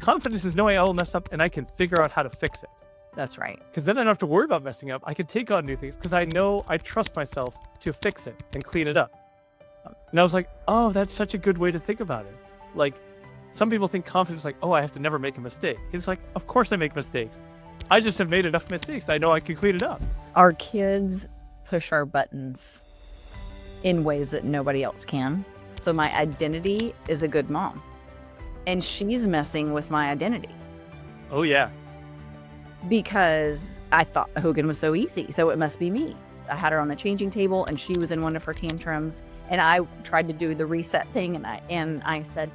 confidence is knowing I will mess up and I can figure out how to fix it. That's right. Because then I don't have to worry about messing up. I can take on new things because I know I trust myself to fix it and clean it up. And I was like, oh, that's such a good way to think about it. Like, some people think confidence is like, oh, I have to never make a mistake. He's like, of course I make mistakes. I just have made enough mistakes. I know I can clean it up. Our kids push our buttons in ways that nobody else can. So my identity is a good mom. And she's messing with my identity. Oh, yeah. Because I thought Hogan was so easy, so it must be me. I had her on the changing table, and she was in one of her tantrums, and I tried to do the reset thing, and I said,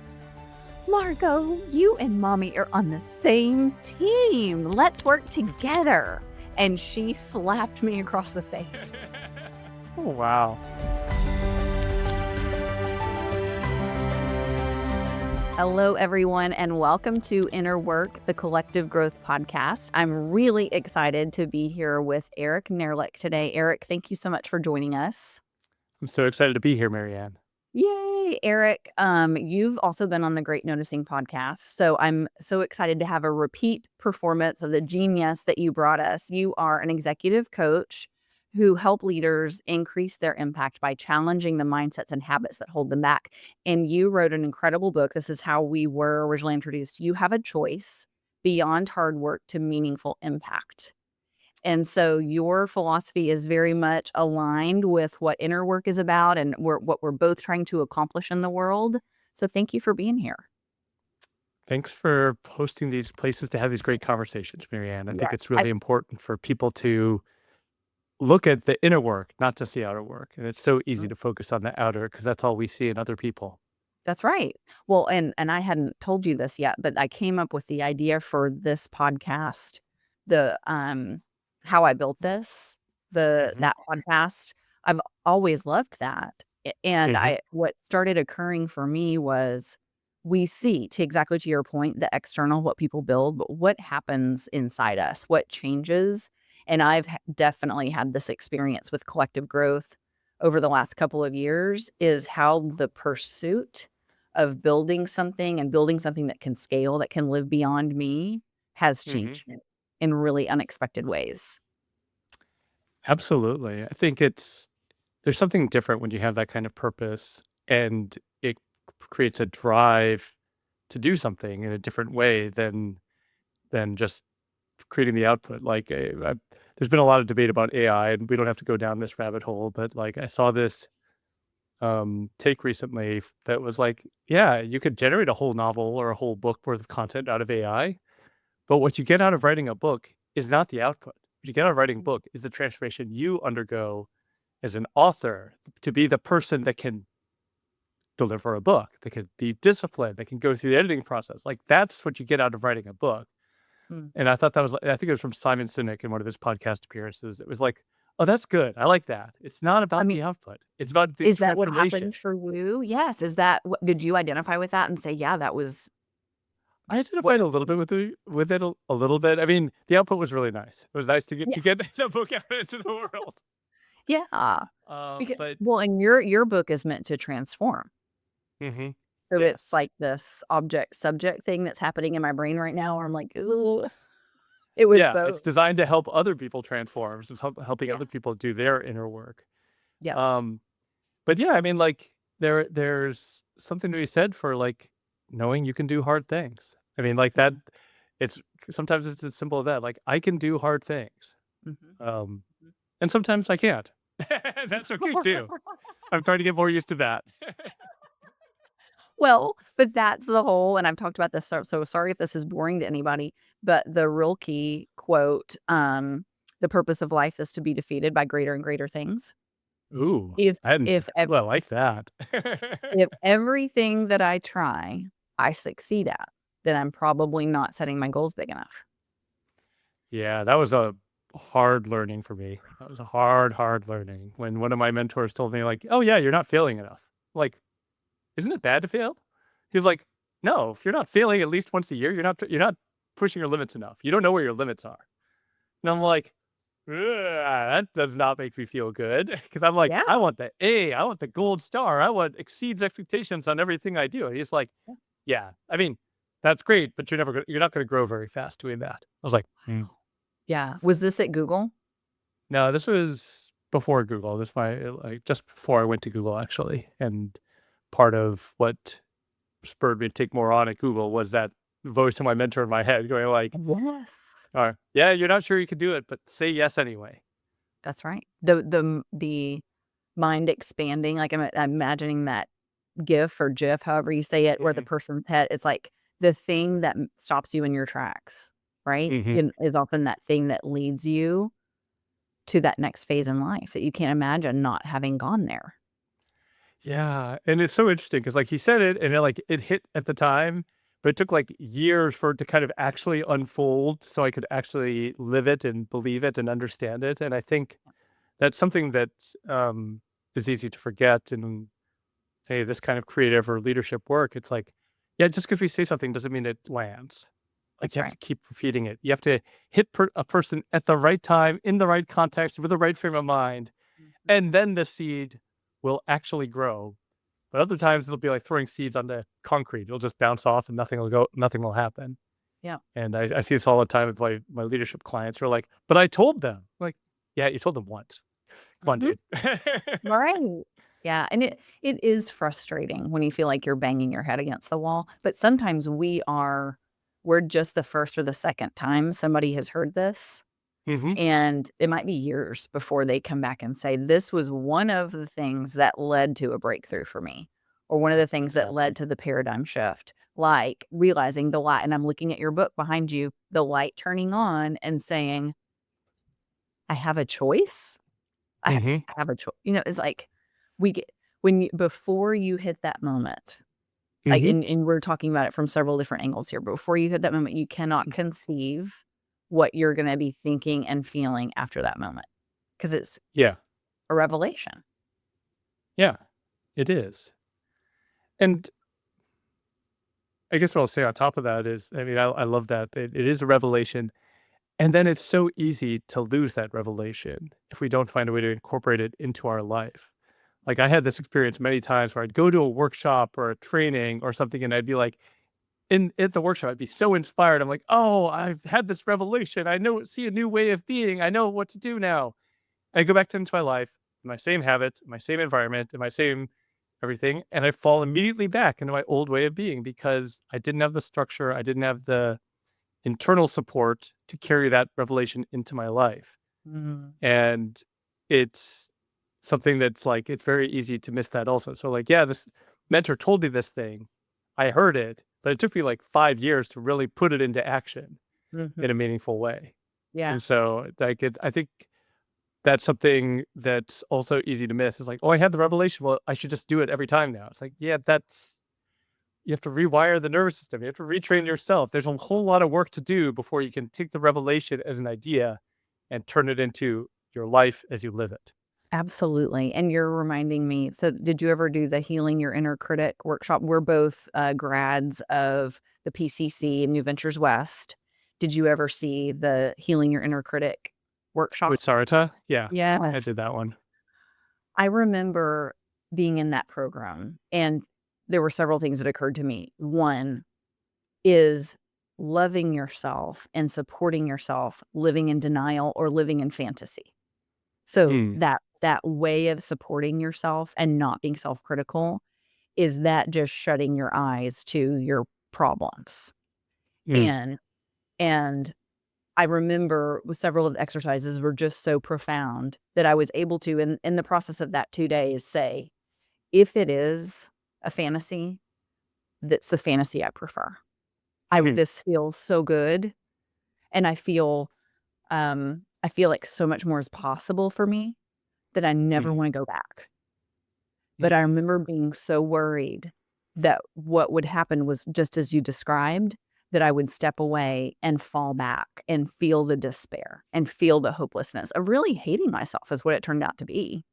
Margot, you and mommy are on the same team. Let's work together. And she slapped me across the face. Oh, wow. Hello, everyone, and welcome to Inner Work, the Collective Growth Podcast. I'm really excited to be here with Eric Nehrlich today. Eric, thank you so much for joining us. I'm so excited to be here, MaryAnn. Yay, Eric. You've also been on the Great Noticing podcast, so I'm so excited to have a repeat performance of the genius that you brought us. You are an executive coach who help leaders increase their impact by challenging the mindsets and habits that hold them back. And you wrote an incredible book. This is how we were originally introduced. You have a choice beyond hard work to meaningful impact. And so your philosophy is very much aligned with what inner work is about and what we're both trying to accomplish in the world. So thank you for being here. Thanks for hosting these places to have these great conversations, MaryAnn. I think it's really important for people to look at the inner work, not just the outer work. And it's so easy to focus on the outer because that's all we see in other people. That's right. Well, and I hadn't told you this yet, but I came up with the idea for this podcast, the how I built this, that podcast. I've always loved that. And what started occurring for me was we see, to exactly to your point, the external, what people build, but what happens inside us, what changes. And I've definitely had this experience with collective growth over the last couple of years, is how the pursuit of building something and building something that can scale, that can live beyond me, has changed in really unexpected ways. Absolutely. I think there's something different when you have that kind of purpose and it creates a drive to do something in a different way than just creating the output. Like there's been a lot of debate about AI, and we don't have to go down this rabbit hole, but like I saw this take recently that was like, yeah, you could generate a whole novel or a whole book worth of content out of AI, but what you get out of writing a book is not the output. What you get out of writing a book is the transformation you undergo as an author to be the person that can deliver a book, that can be disciplined, that can go through the editing process. Like that's what you get out of writing a book. And I thought I think it was from Simon Sinek in one of his podcast appearances. It was like, oh, that's good. I like that. It's not about the output. It's about the Is that what transformation. happened for you? Yes. Is that what, did you identify with that and say, yeah, that was. I identified a little bit with it a little bit. I mean, the output was really nice. It was nice to get the book out into the world. Yeah. But and your book is meant to transform. So it's like this object-subject thing that's happening in my brain right now where I'm like, ooh. It was both. It's designed to help other people transform. It's helping other people do their inner work. Yeah. But yeah, I mean, like there's something to be said for like knowing you can do hard things. I mean, like that. Sometimes it's as simple as that. Like I can do hard things, and sometimes I can't. That's okay too. I'm trying to get more used to that. Well, but that's the whole, and I've talked about this, so sorry if this is boring to anybody, but the Rilke quote, the purpose of life is to be defeated by greater and greater things. Ooh, I like that. If everything that I try, I succeed at, then I'm probably not setting my goals big enough. Yeah, that was a hard learning for me. That was a hard learning when one of my mentors told me like, oh yeah, you're not failing enough. Like, isn't it bad to fail? He was like, no, if you're not failing at least once a year, you're not pushing your limits enough. You don't know where your limits are. And I'm like, that does not make me feel good. Because I'm like, I want the A, I want the gold star, I want exceeds expectations on everything I do. And he's like, yeah, I mean, that's great, but you're not gonna grow very fast doing that. I was like, "Hmm." Yeah. Was this at Google? No, this was before Google. This my like, just before I went to Google, actually, and part of what spurred me to take more on at Google was that voice of my mentor in my head going like, Yes. "Yeah, you're not sure you can do it, but say yes anyway." That's right. The mind expanding, like, I'm imagining that GIF or GIF, however you say it, where the Mhm, person's head it's like the thing that stops you in your tracks, right? mhm. Is often that thing that leads you to that next phase in life that you can't imagine not having gone there. Yeah, and it's so interesting because, like, he said it, and it hit at the time, but it took, like, years for it to kind of actually unfold so I could actually live it and believe it and understand it, and I think that's something that, is easy to forget in, hey, this kind of creative or leadership work. It's like, yeah, just because we say something doesn't mean it lands. Like, That's you have right. to keep repeating it. You have to hit a person at the right time, in the right context, with the right frame of mind, Mhm. and then the seed will actually grow. But other times it'll be like throwing seeds onto concrete. It'll just bounce off and nothing will happen. Yeah. And I see this all the time with my leadership clients who are like, "But I told them." Like, "Yeah, you told them once. Come on, Mhm. dude." Right. Yeah, and it is frustrating when you feel like you're banging your head against the wall, but sometimes we're just the first or the second time somebody has heard this, Mhm. and it might be years before they come back and say, "This was one of the things that led to a breakthrough for me," or one of the things that Yeah. led to the paradigm shift, like realizing the light and I'm looking at your book behind you, the light turning on and saying, "I have a choice? Mhm. I have a choice." It's like we get when you before you hit that moment, like, Mhm. and we're talking about it from several different angles here, but before you hit that moment, you cannot conceive what you're gonna be thinking and feeling after that moment because it's Yeah. a revelation. Yeah. It is. And I guess what I'll say on top of that is, I mean, I love that it is a revelation, and then it's so easy to lose that revelation if we don't find a way to incorporate it into our life. Like, I had this experience many times where I'd go to a workshop or a training or something, and I'd be like, in at the workshop, I'd be so inspired. I'm like, "Oh, I've had this revelation. I know see a new way of being. I know what to do now." I go back into my life, my same habits, my same environment, and my same everything, and I fall immediately back into my old way of being because I didn't have the structure, I didn't have the internal support to carry that revelation into my life. Mhm. And it's something that's like it's very easy to miss that also. So like, yeah, this mentor told me this thing. I heard it, but it took me like 5 years to really put it into action in Mhm. a meaningful way. Yeah, And so like I think that's something that's also easy to miss. It's like, "Oh, I had the revelation. Well, I should just do it every time now." It's like, yeah, that's you have to rewire the nervous system. You have to retrain yourself. There's a whole lot of work to do before you can take the revelation as an idea and turn it into your life as you live it. absolutely, and you're reminding me so did you ever do the Healing Your Inner Critic workshop? We're both, grads of the PCC and New Ventures West. Did you ever see the Healing Your Inner Critic workshop? With Sarita? Yeah, I Yes. did that one. I remember being in that program, and there were several things that occurred to me. One is loving yourself and supporting yourself, living in denial or living in fantasy. So Mm, that way of supporting yourself and not being self-critical is that just shutting your eyes to your problems. mm, And and I remember with several of the exercises were just so profound that I was able to in the process of that 2 days say, if it is a fantasy, that's the fantasy I prefer. I hmm, this feels so good, and I feel like so much more is possible for me that I never mhm, wanna go back. But I mhm, remember being so worried that what would happen was just as you described, that I would step away and fall back and feel the despair and feel the hopelessness of really hating myself is what it turned out to be.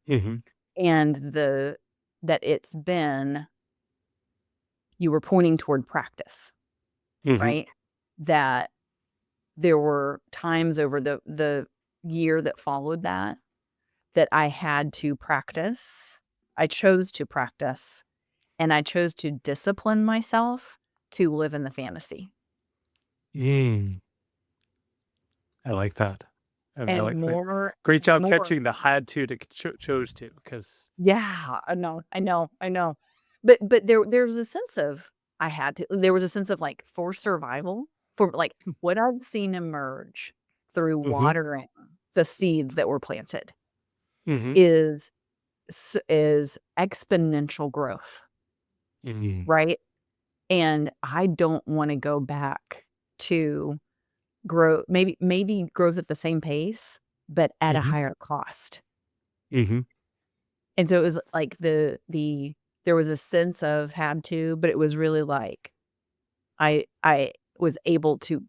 mhm, And that it's been you were pointing toward practice, mhm, right? That there were times over the year that followed that, that I had to practice. I chose to practice, and I chose to discipline myself to live in the fantasy. Mm, I like that. And I And like that. more Great job more catching the had to chose to, because Yeah, I know. But there's a sense of I had to there was a sense of, like, for survival, for, like, what I've seen emerge through mm-hmm, watering the seeds that were planted mm-hmm, is is exponential growth, mm-hmm, right? And I don't wanna go back to maybe growth at the same pace, but at a mm-hmm, higher cost. mm-hmm, And so it was like there was a sense of had to, but it was really like I was able to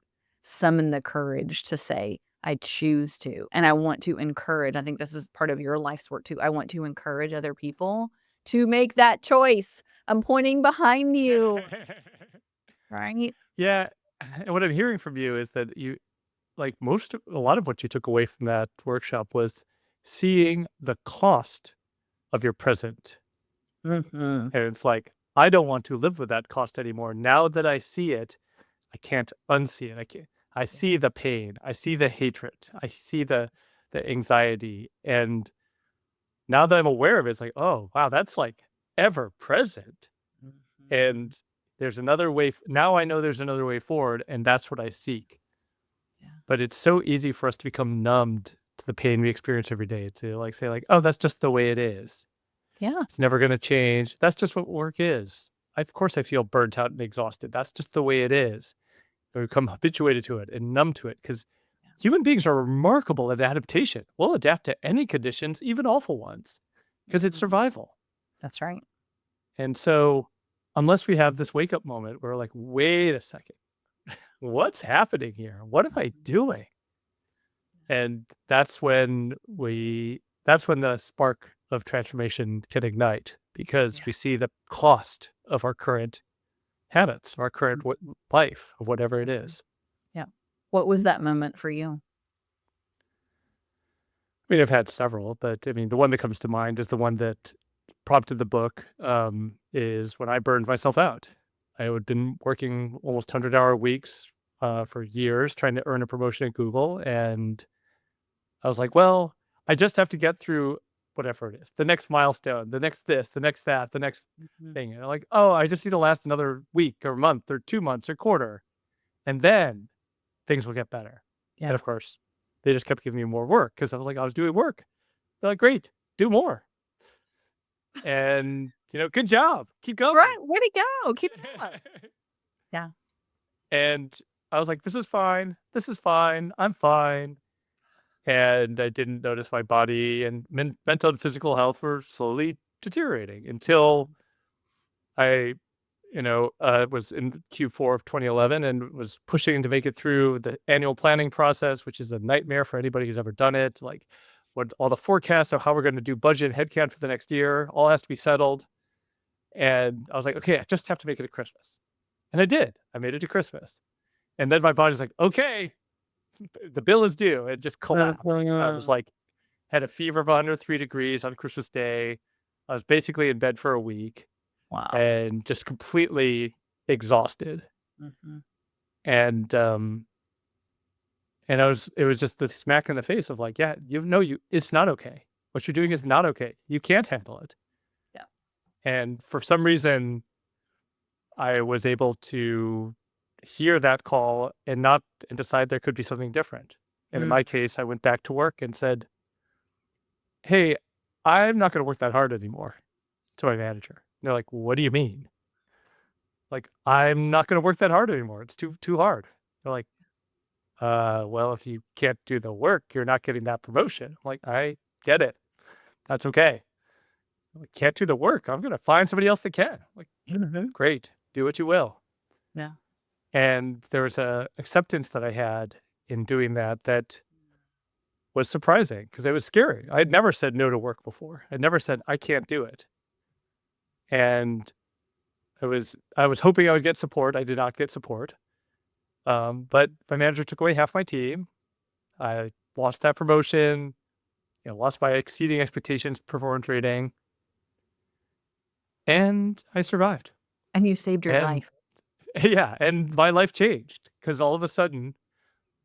summon the courage to say, "I choose to." And I want to encourage, I think this is part of your life's work too. I want to encourage other people to make that choice. I'm pointing behind you, right? yeah. And what I'm hearing from you is that you like a lot of what you took away from that workshop was seeing the cost of your present. Mhm. And it's like, I don't want to live with that cost anymore. Now that I see it, I can't unsee it. I Yeah. see the pain. I see the hatred. I see the anxiety. And now that I'm aware of it, it's like, oh wow, that's like ever present. Mhm. And there's another way. Now I know there's another way forward, and that's what I seek. Yeah. But it's so easy for us to become numbed to the pain we experience every day, to like say like, oh, that's just the way it is. Yeah. It's never going to change. That's just what work is. Of course, I feel burnt out and exhausted. That's just the way it is. We become habituated to it and numb to it, because Yeah. human beings are remarkable at adaptation. We'll adapt to any conditions, even awful ones, because it's Mhm. survival. That's right. And so, unless we have this wake up moment where we're like, wait a second, what's happening here? What am I Mhm. doing? And that's when the spark of transformation can ignite, because Yeah. we see the cost of our current habits, our current life, of whatever it Mhm. is. Yeah. What was that moment for you? I mean, I've had several, but I mean, the one that comes to mind is the one that prompted the book, is when I burned myself out. I had been working almost 100-hour weeks for years trying to earn a promotion at Google. And I was like, well, I just have to get through whatever it is, the next milestone, the next this, the next that, the next Mhm. thing. And I'm like, oh, I just need to last another week or month or 2 months or quarter. And then things will get better. And Yeah. of course, they just kept giving me more work because I was like, I was doing work. They're like, great, do more. And, good job. Keep Right, going. way to go, keep it up. Yeah. And I was like, this is fine. This is fine. I'm fine. And I didn't notice my body and mental and physical health were slowly deteriorating until I, was in Q4 of 2011 and was pushing to make it through the annual planning process, which is a nightmare for anybody who's ever done it. Like, what all the forecasts of how we're going to do budget and headcount for the next year all has to be settled. And I was like, okay, I just have to make it to Christmas. And I did. I made it to Christmas. And then my body's like, okay, the bill is due. It just collapsed. I was Mhm. like, had a fever of under 3 degrees on Christmas Day. I was basically in bed for a week Wow. and just completely exhausted. Mhm. And it was just the smack in the face of like, yeah, it's not okay. What you're doing is not okay. You can't handle it. Yeah. And for some reason, I was able to hear that call and decide there could be something different. And in Mm. my case, I went back to work and said, hey, I'm not going to work that hard anymore, to my manager. And they're like, what do you mean? Like, I'm not going to work that hard anymore. It's too hard. They're like, well, if you can't do the work, you're not getting that promotion. I'm like, I get it. That's okay. I can't do the work. I'm going to find somebody else that can. Like, Mhm. great. Do what you will. Yeah. And there was a acceptance that I had in doing that was surprising, because it was scary. I had never said no to work before. I never said I can't do it. And I was hoping I would get support. I did not get support. But my manager took away half my team. I lost that promotion, lost by exceeding expectations performance rating, and I survived. And you saved your And life. Yeah, and my life changed because all of a sudden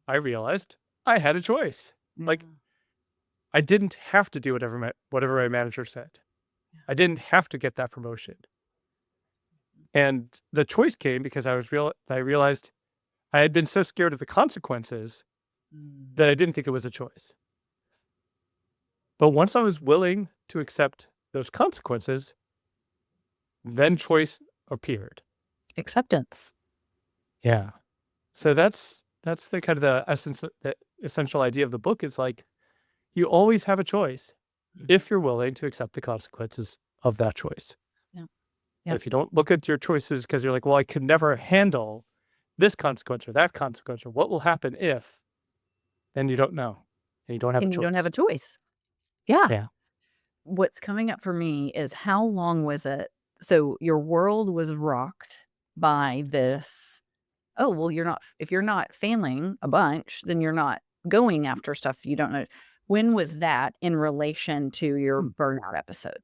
I realized I had a choice. Like, Yeah. I didn't have to do whatever my manager said. I didn't have to get that promotion. And the choice came because I realized I had been so scared of the consequences Mm. that I didn't think it was a choice. But once I was willing to accept those consequences, then choice appeared. Acceptance. Yeah. So that's the kind of the essence, the essential idea of the book is like you always have a choice if you're willing to accept the consequences of that choice. Yeah. And Yep. if you don't look at your choices because you're like, well, I could never handle this consequence or that consequence or what will happen if, then you don't know and you don't have a And you don't have choice. a choice. Yeah. Yeah. What's coming up for me is how long was it? So your world was rocked by this. Oh, well, if you're not failing a bunch, then you're not going after stuff you don't know. When was that in relation to your burnout episode?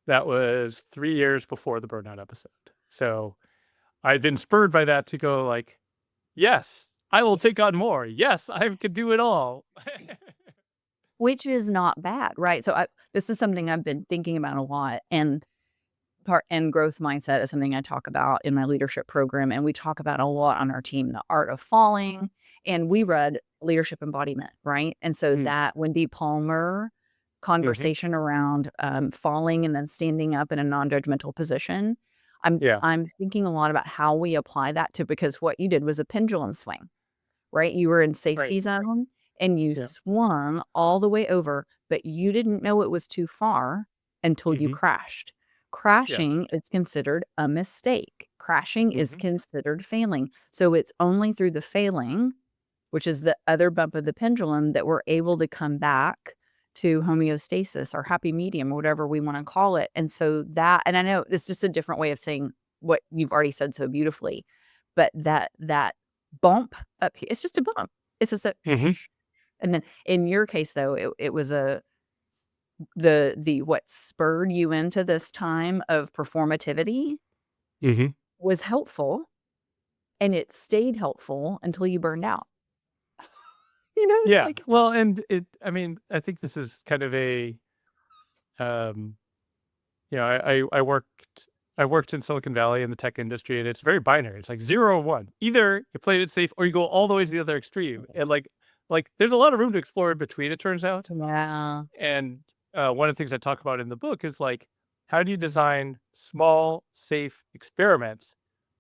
That was 3 years before the burnout episode. So I'd been spurred by that to go like, yes, I will take on more. Yes, I could do it all. Which is not bad, right? So this is something I've been thinking about a lot, and growth mindset is something I talk about in my leadership program, and we talk about a lot on our team, the art of falling, and we read leadership embodiment, right? And so Mm, that Wendy Palmer mhm. conversation around falling and then standing up in a non-judgmental position. Yeah. I'm thinking a lot about how we apply that to, because what you did was a pendulum swing, right? You were in Right. safety zone and you Yeah. swung all the way over, but you didn't know it was too far until you Mhm. crashed. Yes. Crashing is considered a mistake. Crashing is Mhm. considered failing. So it's only through the failing, which is the other bump of the pendulum, that we're able to come back to homeostasis or happy medium, or whatever we want to call it. And so that, and I know it's just a different way of saying what you've already said so beautifully, but that bump up here, it's just a bump. It's just a Mhm. and then in your case though, it was the what spurred you into this time of performativity Mhm. was helpful, and it stayed helpful until you burned out. It's Yeah. like Well, and I mean, I think this is kind of a, um, I worked in Silicon Valley in the tech industry, and it's very binary. It's like 0 or 1. Either you played it safe or you go all the way to the other extreme. And like there's a lot of room to explore in between, it turns out. yeah. And one of the things I talk about in the book is like, how do you design small, safe experiments?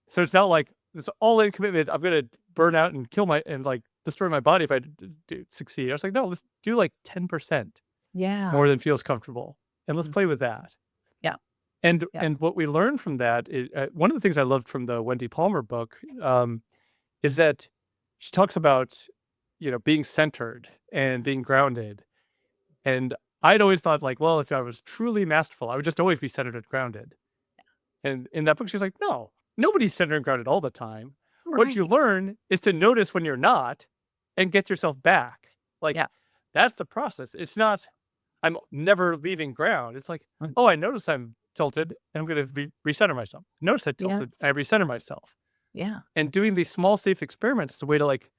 So it's not like this all in commitment. I'm gonna burn out and kill my and like destroy my body if I do succeed. I was like, no, let's do like 10% Yeah. more than feels comfortable, and let's Mm. play with that. Yeah. And Yep. and what we learned from that is one of the things I loved from the Wendy Palmer book is that she talks about being centered and being grounded. And I'd always thought like, well, if I was truly masterful, I would just always be centered and grounded. And in that book, she's like, no, nobody's centered and grounded all the time. What you Right. learn is to notice when you're not and get yourself back. Like Yeah. that's the process. It's not I'm never leaving ground. It's like, Mm. oh, I notice I'm tilted and I'm going to recenter myself. Notice I tilted. Yes. I recenter myself. Yeah. And doing these small, safe experiments is a way to like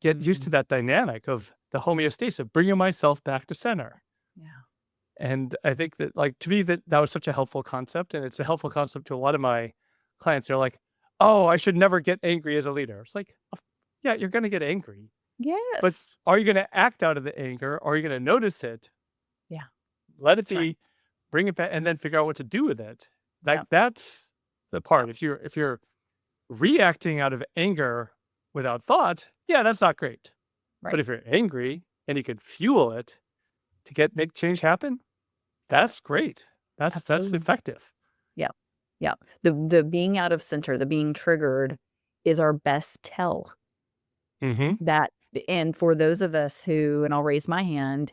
get used Mhm. to that dynamic of the homeostasis, bringing myself back to center. Yeah. And I think that, like, to me, that was such a helpful concept, and it's a helpful concept to a lot of my clients. They're like, "Oh, I should never get angry as a leader." It's like, yeah, you're gonna get angry, but Yes. are you gonna act out of the anger, or are you gonna notice it, Yeah. let it That's right. be, bring it back, and then figure out what to do with it? Like, Yep. that's the part. Yep. If you're reacting out of anger without thought, yeah, that's not great. But Right. if you're angry and you can fuel it to make change happen, that's great. That's Absolutely. effective. Yep. Yep. The being out of center, the being triggered is our best tell. Mhm. That and for those of us who, and I'll raise my hand,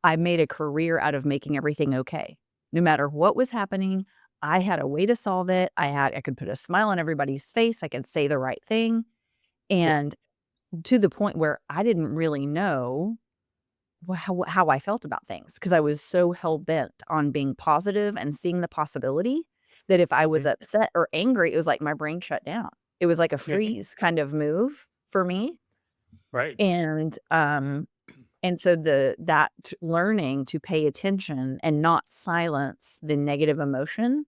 I made a career out of making everything okay. No matter what was happening, I had a way to solve it. I could put a smile on everybody's face. I could say the right thing. Yeah. And to the point where I didn't really know how I felt about things, because I was so hell bent on being positive and seeing the possibility that if I was Mhm. upset or angry, it was like my brain shut down. It was like a Mhm. freeze kind of move for me. Right. And, so that learning to pay attention and not silence the negative emotion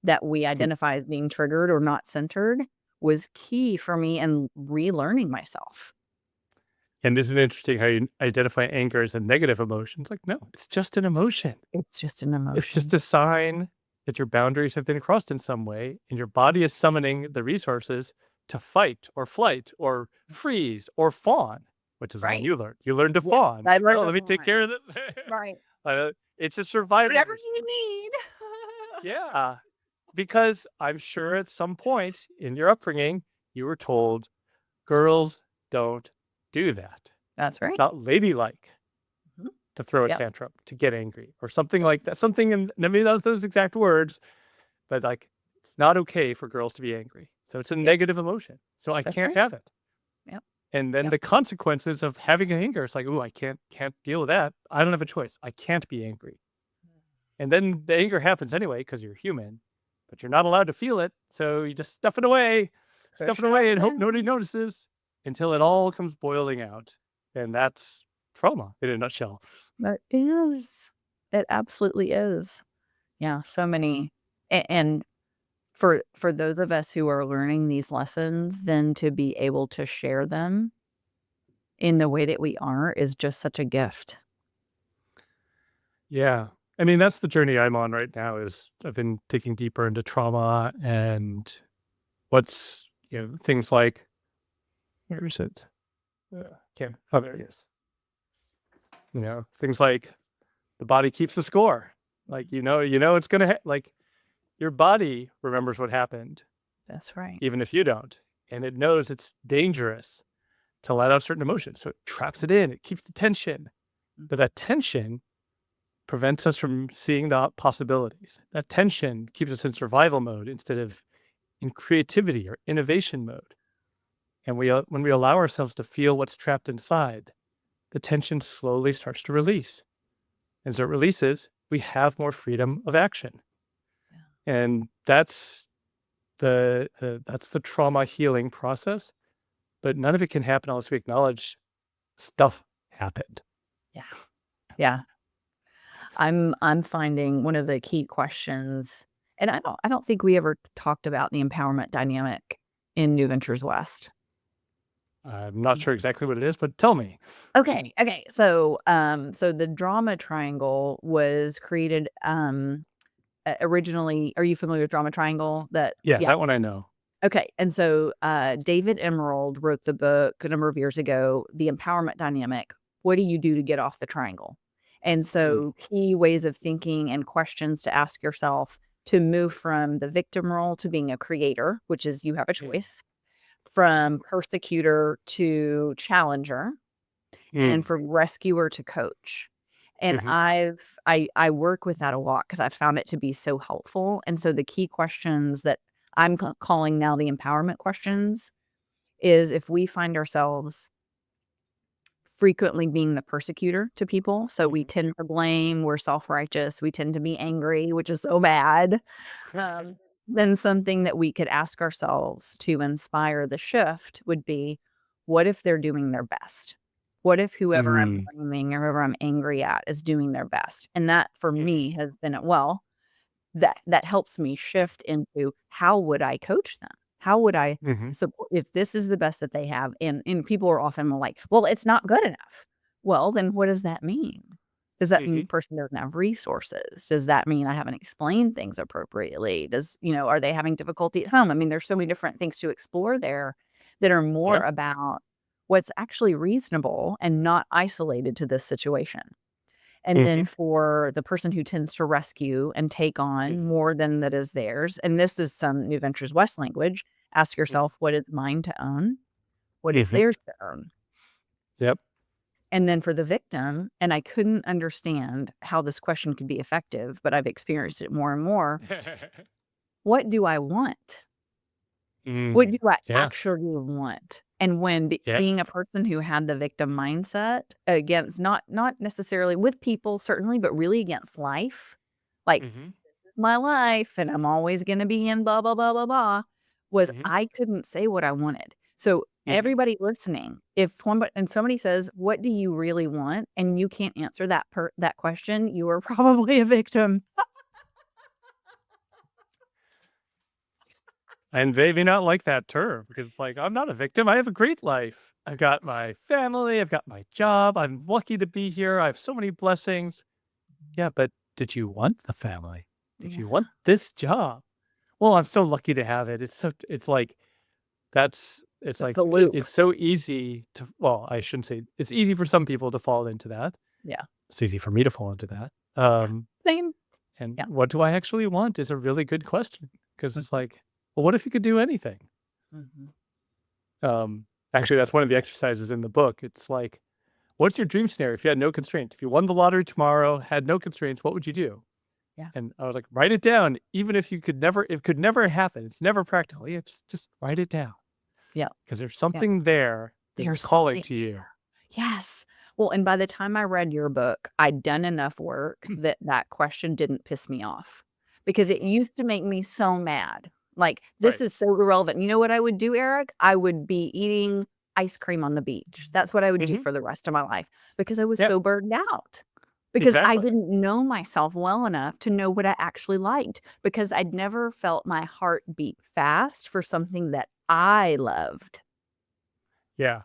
that we Hmm. identify as being triggered or not centered was key for me in relearning myself. And isn't it interesting how you identify anger as a negative emotion? It's like, no, it's just an emotion. It's just an It's just emotion. a sign that your boundaries have been crossed in some way, and your body is summoning the resources to fight or flight or freeze or fawn, which is the one Right. you learned. You learned to Yeah. fawn. I learned Oh, to let me take fawn. care of it. Right. It's a survival Whatever response. you need. Yeah, because I'm sure at some point in your upbringing, you were told girls don't do that. That's It's right. not ladylike Mhm. to throw a Yep. tantrum, to get angry, or something like that. Something in maybe not those exact words, but like it's not okay for girls to be angry. So it's a Yep. negative emotion. So I That's can't right. have it. Yep. And then Yep. the consequences of having anger, it's like, oh, I can't deal with that. I don't have a choice. I can't be angry. And then the anger happens anyway because you're human, but you're not allowed to feel it. So you just stuff Push it it on away, and hope nobody down. notices until it all comes boiling out. And that's trauma in a nutshell. That is. It absolutely is. Yeah, so many and for those of us who are learning these lessons, then to be able to share them in the way that we are is just such a gift. Yeah. I mean, that's the journey I'm on right now is I've been digging deeper into trauma and what's, things like, where is it? Can't, oh, there it is. Things like the body keeps the score. Like, it's going to, like, your body remembers what happened, That's right. even if you don't. And it knows it's dangerous to let out certain emotions. So it traps it in, it keeps the tension. But that tension prevents us from seeing the possibilities. That tension keeps us in survival mode instead of in creativity or innovation mode. And when we allow ourselves to feel what's trapped inside, the tension slowly starts to release. As it releases, we have more freedom of action. Yeah. And that's the trauma healing process. But none of it can happen unless we acknowledge stuff happened. Yeah. Yeah. I'm finding one of the key questions, and I don't think we ever talked about the empowerment dynamic in New Ventures West. I'm not sure exactly what it is, but tell me. Okay. So the drama triangle was created originally. Are you familiar with drama triangle? Yeah, Yeah. that one I know. Okay. And so David Emerald wrote the book a number of years ago, The Empowerment Dynamic. What do you do to get off the triangle? And Mm, so key ways of thinking and questions to ask yourself to move from the victim role to being a creator, which is you have a mm, choice, from persecutor to challenger, and mm, from rescuer to coach. And mhm, I work with that a lot because I found it to be so helpful. And so the key questions that I'm calling now the empowerment questions is if we find ourselves frequently being the persecutor to people, so we mhm. tend to blame, we're self-righteous, we tend to be angry, which is so bad. Um, then something that we could ask ourselves to inspire the shift would be, what if they're doing their best? What if whoever I'm Mm, blaming or whoever I'm angry at is doing their best? And that for mhm, me has been well, that helps me shift into how would I coach them? How would I mhm, support if this is the best that they have? And people are often like, well, it's not good enough. Well, then what does that mean? Does that mean mhm. the person doesn't have resources? Does that mean I haven't explained things appropriately? Are they having difficulty at home? I mean, there's so many different things to explore there that are more Yeah. about what's actually reasonable and not isolated to this situation. And then Mhm, for the person who tends to rescue and take on mhm, more than that is theirs, and this is some New Ventures West language, ask mhm, yourself, what is mine to own? What is mhm. theirs to own? Yep. And then for the victim, and I couldn't understand how this question could be effective, but I've experienced it more and more. What do I want? What do Mm, I yeah, actually want? And when yeah. being a person who had the victim mindset against not necessarily with people certainly, but really against life, like, Mhm, "This is my life and I'm always going to be in blah, blah, blah, blah, blah, was Mhm. I couldn't say what I wanted. So Mhm. everybody listening, if somebody says, "What do you really want?" and you can't answer that question, you are probably a victim. And they may not like that term because it's like, I'm not a victim. I have a great life. I've got my family. I've got my job. I'm lucky to be here. I have so many blessings. Yeah, but did you want the family? Did Yeah, you want this job? Well, I'm so lucky to have it. It's like, that's the loop. it's so easy to, well, I shouldn't say it's easy for some people to fall into that. Yeah. It's easy for me to fall into that. Same. And Yeah. what do I actually want is a really good question because it's Mhm. like, well, what if you could do anything? Mhm. Um, Actually, that's one of the exercises in the book. It's like, what's your dream scenario if you had no constraints? If you won the lottery tomorrow, had no constraints, what would you do? Yeah. And I was like, write it down. Even if you could never, it could never happen. It's never practical. Yeah, just write it down Yeah. because there's Yeah. something there that's There's calling something to you. Yes. Well, and by the time I read your book, I'd done enough work that that question didn't piss me off because it used to make me so mad. Like, this Right. is so irrelevant. You know what I would do, Eric? I would be eating ice cream on the beach. That's what I would do Hmm. for the rest of my life because I was Yep. so burned out. Because I Exactly. didn't know myself well enough to know what I actually liked because I'd never felt my heart beat fast for something that I loved. Yeah.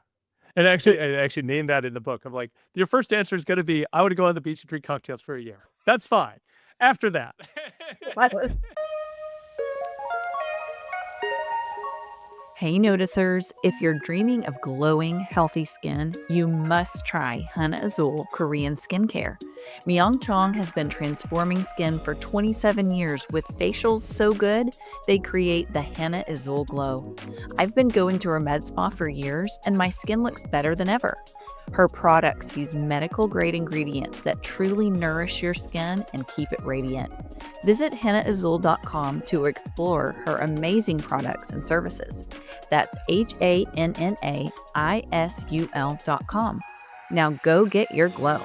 And actually, I actually named that in the book. I'm like, your first answer is going to be, I would go on the beach and drink cocktails for a year. That's fine. After that. Hey noticers, if you're dreaming of glowing, healthy skin, you must try Hana Azul Korean skincare. Myung Chong has been transforming skin for 27 years with facials so good, they create the Hana Azul glow. I've been going to her med spa for years and my skin looks better than ever. Her products use medical grade ingredients that truly nourish your skin and keep it radiant. Visit hennaazul.com to explore her amazing products and services. That's HANNAISUL.com. Now go get your glow.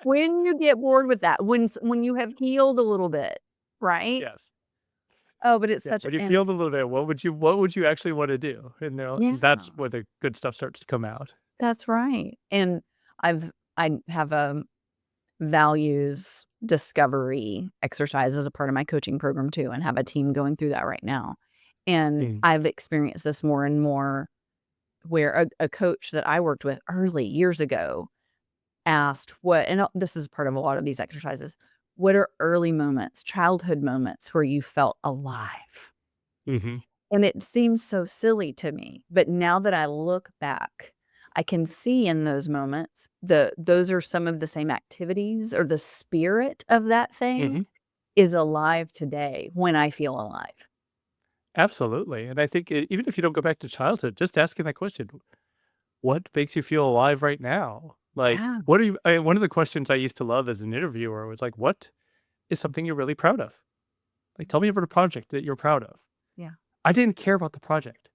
When you get bored with that, when you have healed a little bit, right? Yes. Oh, but it's Yeah. such When you and feel a little bit, what would you actually want to do? And yeah, that's where the good stuff starts to come out. that's right. And I have a values discovery exercise as a part of my coaching program too, and have a team going through that right now. And Mm. I've experienced this more and more where a coach that I worked with early years ago asked what, and this is part of a lot of these exercises, what are early moments, childhood moments where you felt alive? Mhm. And it seems so silly to me, but now that I look back, I can see in those moments those are some of the same activities or the spirit of that thing Mhm. is alive today when I feel alive. Absolutely. And I think even if you don't go back to childhood, just asking that question, what makes you feel alive right now? Like, Yeah, what are you, one of the questions I used to love as an interviewer was like, what is something you're really proud of? Like, tell me about a project that you're proud of. yeah. I didn't care about the project.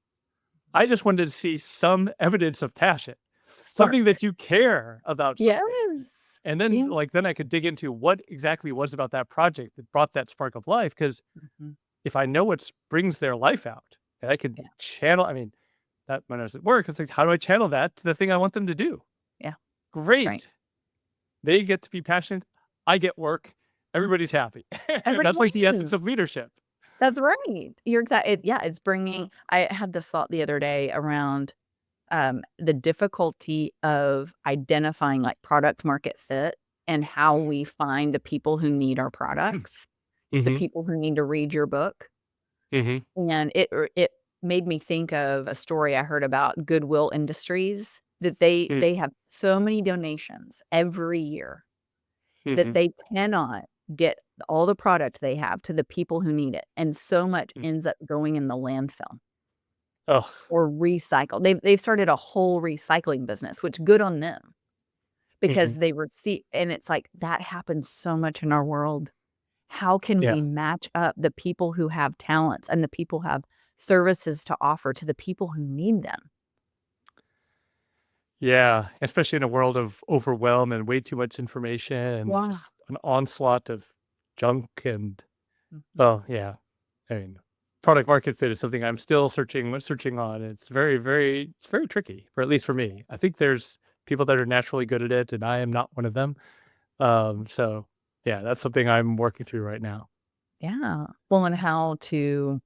I just wanted to see some evidence of passion, something Spark. that you care about something. Yes. And then, Yeah. like, then I could dig into what exactly was about that project that brought that spark of life. Because Mhm. if I know what brings their life out, and I could Yeah, channel, I mean, that when I was at work, it's like, how do I channel that to the thing I want them to do? yeah, that's right. Great. They get to be passionate. I get work. Mhm. Everybody's happy. Everybody That's like the essence wins. of leadership. That's right. You're exactly. Yeah, it's bringing I had this thought the other day around, the difficulty of identifying, like, product market fit and how we find the people who need our products, the Mhm. people who need to read your book, Mhm. and it made me think of a story I heard about Goodwill Industries, that Mm. they have so many donations every year that Mhm. they cannot get all the product they have to the people who need it, and so much Mm. ends up going in the landfill Oh, or recycled. They've started a whole recycling business, which good on them mhm. because they receive and it's like, that happens so much in our world. How can Yeah. we match up the people who have talents and the people who have services to offer to the people who need them? Yeah, especially in a world of overwhelm and way too much information and Yeah. just an onslaught of junk and Mhm. well, yeah. I mean, product market fit is something I'm still searching on. It's it's very tricky, or at least for me. I think there's people that are naturally good at it, and I am not one of them. So yeah, that's something I'm working through right now. Yeah. Well, and how to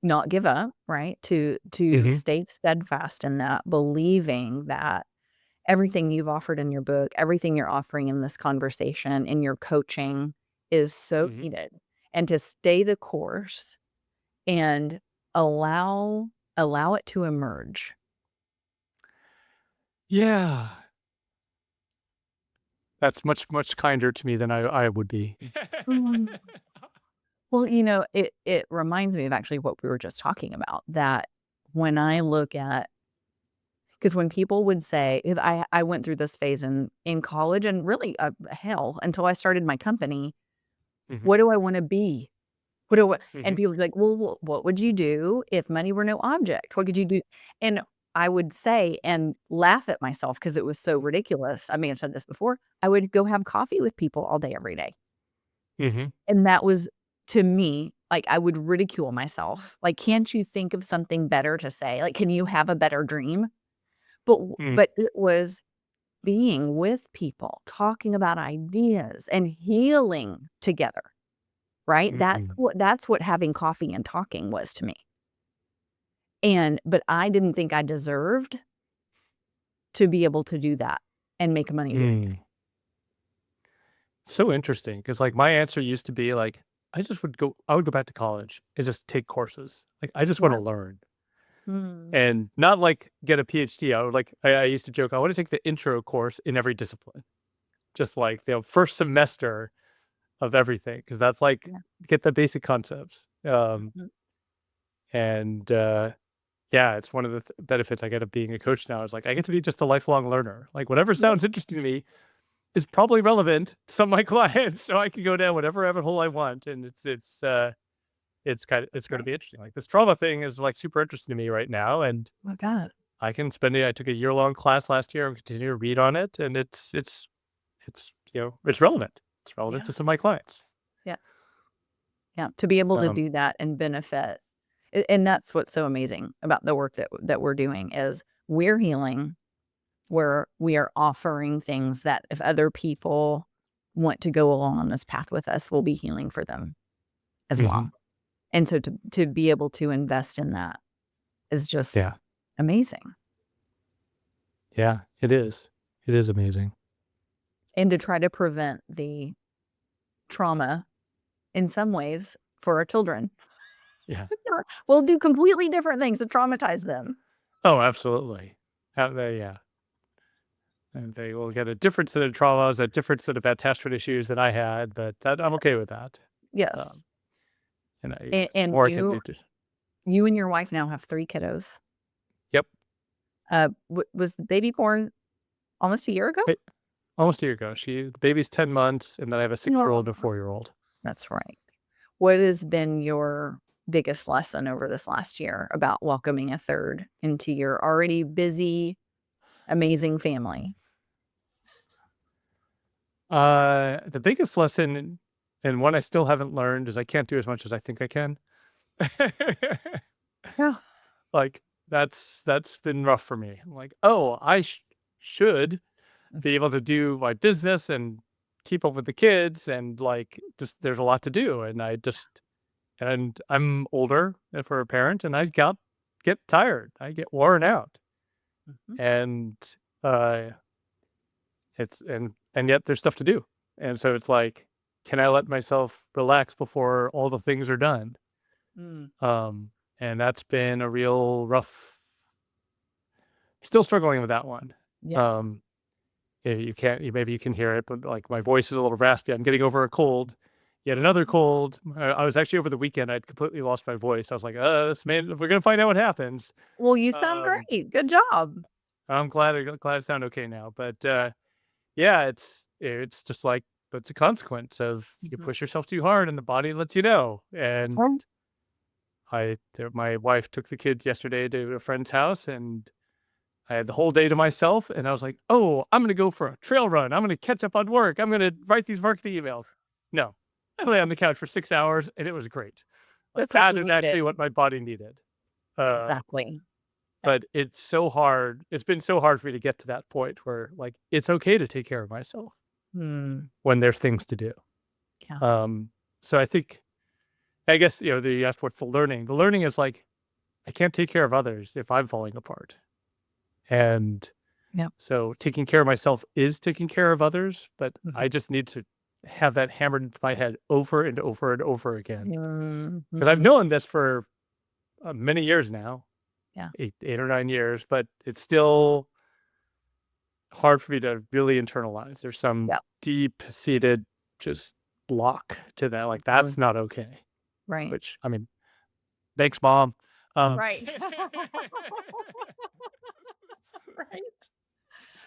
not give up, right? To Hmm. stay steadfast in that, believing that everything you've offered in your book, everything you're offering in this conversation, in your coaching is so Hmm. needed. And to stay the course and allow allow it to emerge. Yeah, that's much kinder to me than I would be. Mm. Well, it reminds me of actually what we were just talking about, that when I look at, because when people would say, 'cause I went through this phase in college and really, hell, until I started my company. Hmm. What do I wanna be? What do I and Hmm. people would be like, "Well, what would you do if money were no object? What could you do?" And I would say and laugh at myself because it was so ridiculous. I may have said this before. I would go have coffee with people all day, every day. Hmm. And that was, to me, like, I would ridicule myself. Like, "Can't you think of something better to say? Like, can you have a better dream?" Hmm. But it was being with people, talking about ideas, and healing together, right? Hmm. That's what having coffee and talking was to me. But I didn't think I deserved to be able to do that and make money doing it. Mm. So interesting, because like, my answer used to be, like, I would go back to college and just take courses. Like, I just wanna Yeah. learn, Mm. and not, like, get a PhD. I used to joke, "I wanna take the intro course in every discipline." Just, like, the first semester of everything, because that's, like, Yeah. get the basic concepts. Mhm. And, yeah, it's one of the benefits I get of being a coach now is, like, I get to be just a lifelong learner. Like, whatever Yeah. sounds interesting to me is probably relevant to some of my clients, so I can go down whatever rabbit hole I want, and it's gonna Right. be interesting. Like, this trauma thing is, like, super interesting to me right now, and Oh my god. I can spend it I took a year-long class last year and continue to read on it, and it's relevant. It's relevant Yeah. to some of my clients. Yeah. Yeah. To be able to Um, do that and benefit. And that's what's so amazing about the work that we're doing is we're healing, where we are offering things that if other people want to go along on this path with us, we'll be healing for them as mhm. well. And so to be able to invest in that is just Yeah. amazing. Yeah, it is. It is amazing. And to try to prevent the trauma in some ways for our children. Yeah. We'll do completely different things to traumatize them. Oh, absolutely. Yeah. And they will get a different set of traumas, a different set of attachment issues than I had, but that I'm okay with that. Yes. Um, and the And more I can you do to you and your wife now have 3 kiddos. Yep. Was the baby born almost a year ago? Hey, almost a year ago. The baby's 10 months, and then I have a 6-year-old No. and a 4-year-old. That's right. What has been your biggest lesson over this last year about welcoming a 3rd into your already busy, amazing family? The biggest lesson and one I still haven't learned is I can't do as much as I think I can. Yeah. Like, that's been rough for me. I'm like, "Oh, should be able to do my business and keep up with the kids and, like, just there's a lot to do," and I'm older for a parent, and get tired. I get worn out, Mhm. and, uh, it's and yet there's stuff to do, and so it's like, can I let myself relax before all the things are done? Mm. Um, and that's been a real rough still struggling with that one. Yeah. Um, you can't maybe you can hear it, but, like, my voice is a little raspy. I'm getting over a cold, yet another cold. I was actually over the weekend, I'd completely lost my voice. I was like, this man we're gonna find out what happens." Well, you sound Um, great. Good job. I'm glad I sound okay now, but, yeah, it's just like that's a consequence of you Mhm. push yourself too hard and the body lets you know, That's and right. my wife took the kids yesterday to a friend's house, and, I had the whole day to myself, and I was like, "Oh, I'm gonna go for a trail run. I'm gonna catch up on work. I'm gonna write these marketing emails." No, I lay on the couch for 6 hours, and it was great. Like That's what that you is needed. actually what my body needed. Uh, Exactly. Yep. but it's so hard. It's been so hard for me to get to that point where like it's okay to take care of myself Hmm. when there's things to do. Yeah. Um, so I guess you asked what's the learning. The learning is like I can't take care of others if I'm falling apart. And Yep. so taking care of myself is taking care of others, but I Mhm. just need to have that hammered into my head over and over and over again. Because I've Mhm. known this for many years now, Yeah. 8 or 9 years, but it's still hard for me to really internalize. There's some Yep. deep seated just block to that. Like, Mhm. that's not okay. Right. Which, I mean, thanks, mom. Right. Right.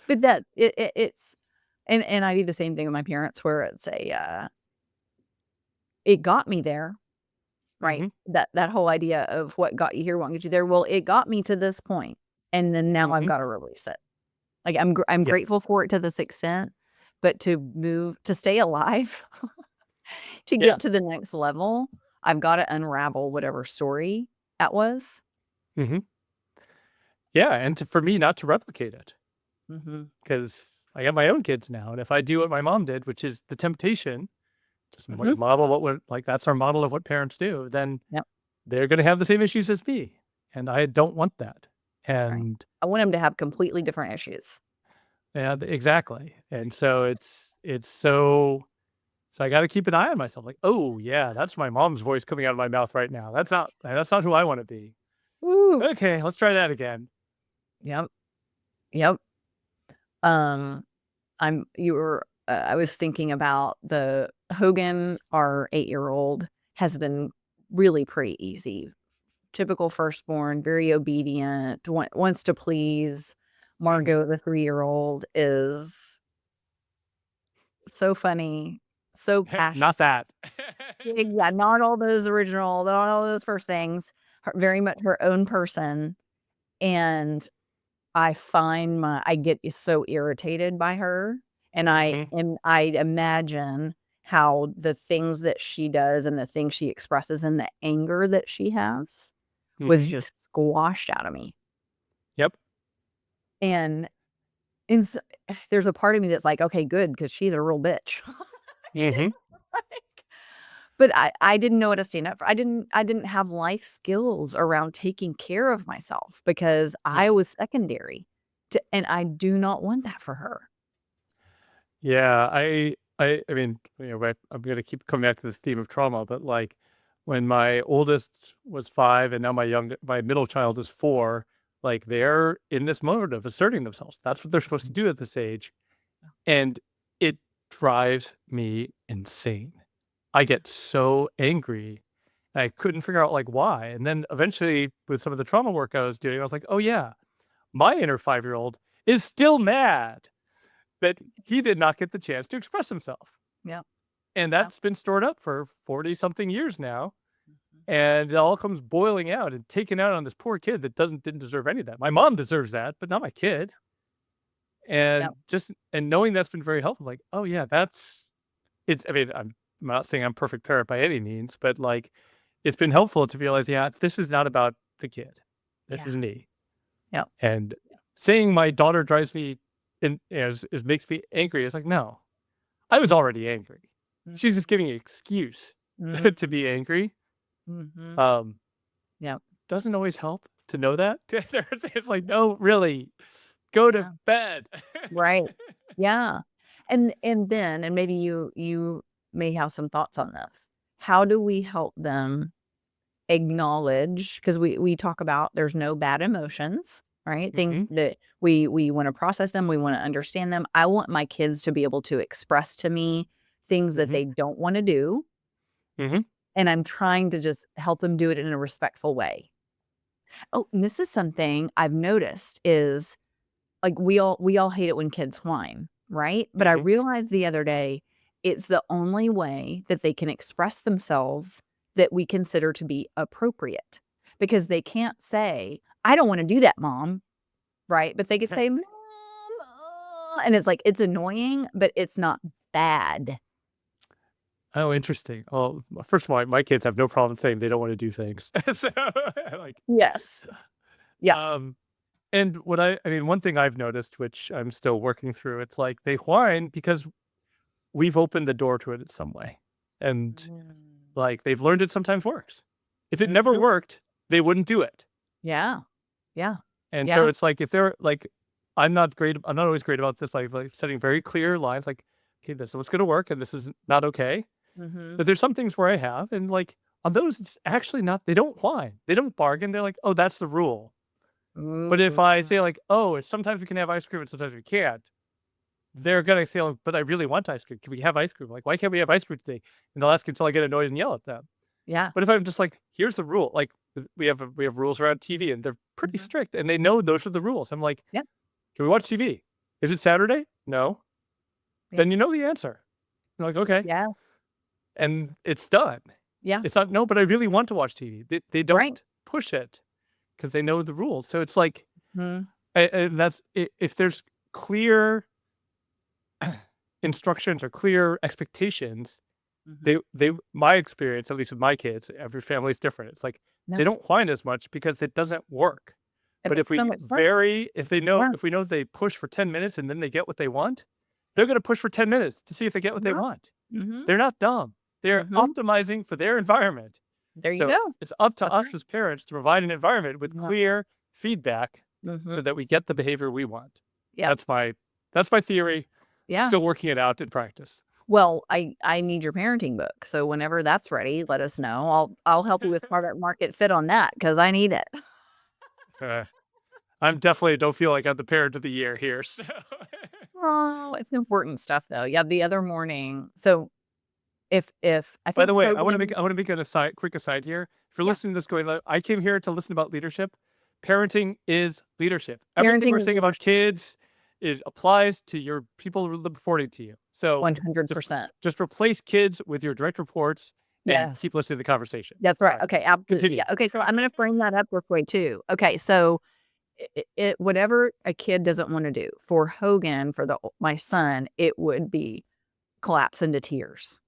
But that it's and I do the same thing with my parents where it's it got me there, right? Mhm, That whole idea of what got you here won't get you there. Well, it got me to this point, and then now I've mhm. gotta release it. Like, I'm Yeah, grateful for it to this extent, but to stay alive, to yeah. get to the next level, I've gotta unravel whatever story that was. Mhm. Yeah, and for me not to replicate it. Mhm. Because I got my own kids now, and if I do what my mom did, which is the temptation, just Mhm. model what we're like, that's our model of what parents do, then Yep, they're gonna have the same issues as me, and I don't want that. that's right. And I want them to have completely different issues. yeah, exactly. And so it's so I gotta keep an eye on myself, like, "Oh, yeah, that's my mom's voice coming out of my mouth right now. That's not who I wanna be. Woo. Okay, let's try that again." Yep, yep. Um, I was thinking about the Hogan, our 8-year-old, has been really pretty easy. Typical firstborn, very obedient, wants to please. Mhm. Margot, the 3-year-old, is so funny, so passionate. Not that. Yeah, not all those original, not all those first things. Very much her own person, and I get so irritated by her, and Mhm, I imagine how the things that she does and the things she expresses and the anger that she has was mhm. just squashed out of me, Yep. and and s there's a part of me that's like, "Okay, good, because she's a real bitch." Mhm. Like, but I didn't know how to stand up for I didn't have life skills around taking care of myself because I Mhm. was secondary to and I do not want that for her. Yeah, I mean, I'm gonna keep coming back to this theme of trauma, but like when my oldest was 5 and now my middle child is 4, like they're in this mode of asserting themselves. That's what they're supposed to do at this age. And it drives me insane. I get so angry. And I couldn't figure out like why. And then eventually with some of the trauma work I was doing, I was like, oh yeah, my inner 5-year-old is still mad that he did not get the chance to express himself. Yep, And yep. that's been stored up for 40 something years now. Mhm. And it all comes boiling out and taken out on this poor kid that didn't deserve any of that. My mom deserves that, but not my kid. Yep. And knowing that's been very helpful, like, oh yeah, I mean, I'm not saying I'm a perfect parent by any means, but like it's been helpful to realize, yeah, this is not about the kid. This Yeah. is me. Yep. And saying my daughter drives me is makes me angry. It's like, no, I was already angry. She's Mhm. just giving an excuse to Mhm. be angry. Mhm. Um, Yep. doesn't always help to know that. It's like, no, really, go to Yeah. bed. Right. Yeah. And then and maybe you may have some thoughts on this. How do we help them acknowledge because we talk about there's no bad emotions, right? Think Mhm, that we wanna process them, we wanna understand them. I want my kids to be able to express to me things that mhm, they don't wanna do, mhm, and I'm trying to just help them do it in a respectful way. Oh, and this is something I've noticed is, like, we all hate it when kids whine, right? But I mhm, realized the other day, it's the only way that they can express themselves that we consider to be appropriate, because they can't say, "I don't wanna do that, mom." right? But they could say, "Mom," and it's like, it's annoying, but it's not bad. Oh, interesting. Well, first of all, my kids have no problem saying they don't want to do things. So, like, Yes. Yeah. um, and I mean, one thing I've noticed, which I'm still working through, it's like they whine because we've opened the door to it in some way. And Mm. like they've learned it sometimes works. If it never Mhm. worked, they wouldn't do it. Yeah. Yeah. And so Yeah. it's like if they're like, I'm not always great about this, like setting very clear lines, like, okay, this is what's gonna work and this is not okay. Mhm. But there's some things where I have, and like on those, it's actually not, they don't whine. They don't bargain. They're like, oh, that's the rule. But if I Mhm. say like, oh, sometimes we can have ice cream and sometimes we can't, they're gonna say, "Oh, but I really want ice cream. Can we have ice cream?" Like, "Why can't we have ice cream today?" And they'll ask until I get annoyed and yell at them. Yeah. But if I'm just like, "Here's the rule," like, we have rules around TV, and they're pretty Mhm. strict, and they know those are the rules. I'm like, Yeah. "Can we watch TV? Is it Saturday? No." Yeah. Then you know the answer. I'm like, "Okay." Yeah. And it's done. Yeah. It's not, "No, but I really want to watch TV." They Right. don't push it because they know the rules. So it's like, Mhm. that's if there's clear instructions or clear expectations, Mhm. they my experience, at least with my kids, every family is different. It's like No, they don't whine as much because it doesn't work. it But makes so much sense. Yeah. if we know they push for 10 minutes and then they get what they want, they're gonna push for 10 minutes to see if they get what they Yeah. want. Mhm. They're not dumb. They're Mhm. optimizing for their environment. There you So go. it's up to That's us right. as parents to provide an environment with Yeah. clear feedback so Mhm. that we get the behavior we want. Yep. That's my that's my theory. Yeah. Still working it out in practice. Well, I need your parenting book, so whenever that's ready, let us know. I'll help you with product market fit on that because I need it. Uh, I'm definitely don't feel like I'm the parent of the year here. So Oh, it's important stuff though. Yeah, the other morning so if I by the think way, Hogan. I want to make an aside, quick aside here. If you're Yeah, listening to this going, like, I came here to listen about leadership. Parenting is leadership. Everything parenting we're is saying about leadership kids, it applies to your people reporting to you. So just 100%. replace kids with your direct reports and Yes. keep listening to the conversation. That's All right. right, Okay, absolutely. continue. Yeah. Okay, so I'm gonna frame that up this way too. Okay, so whatever a kid doesn't wanna do, for Hogan, for my son, it would be collapse into tears.